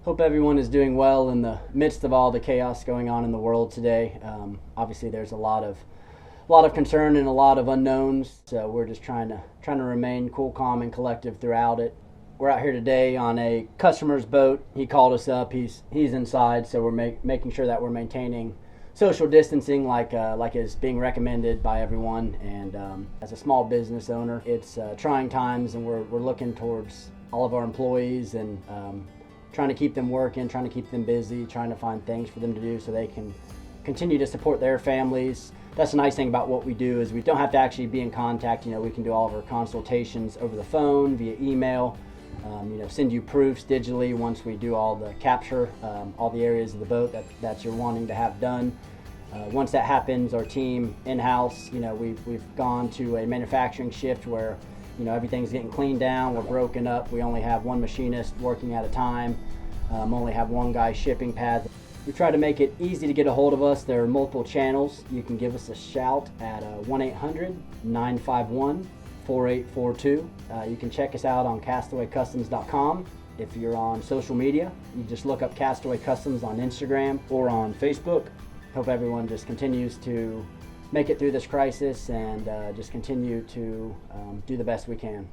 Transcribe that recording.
Hope everyone is doing well in the midst of all the chaos going on in the world today. Obviously, there's a lot of concern and a lot of unknowns. So we're just trying to remain cool, calm, and collective throughout it. We're out here today on a customer's boat. He called us up. He's inside, so we're making sure that we're maintaining social distancing like is being recommended by everyone. And as a small business owner, it's trying times, and we're looking towards all of our employees and trying to keep them working, trying to keep them busy, trying to find things for them to do so they can continue to support their families. That's the nice thing about what we do is we don't have to actually be in contact. We can do all of our consultations over the phone, via email, send you proofs digitally once we do all the capture, all the areas of the boat that you're wanting to have done. Once that happens, our team in-house, we've gone to a manufacturing shift where everything's getting cleaned down. We're broken up. We only have one machinist working at a time. Only have one guy shipping pads. We try to make it easy to get a hold of us. There are multiple channels. You can give us a shout at 1-800-951-4842. You can check us out on castawaycustoms.com. If you're on social media, you just look up Castaway Customs on Instagram or on Facebook. Hope everyone just continues to make it through this crisis and just continue to do the best we can.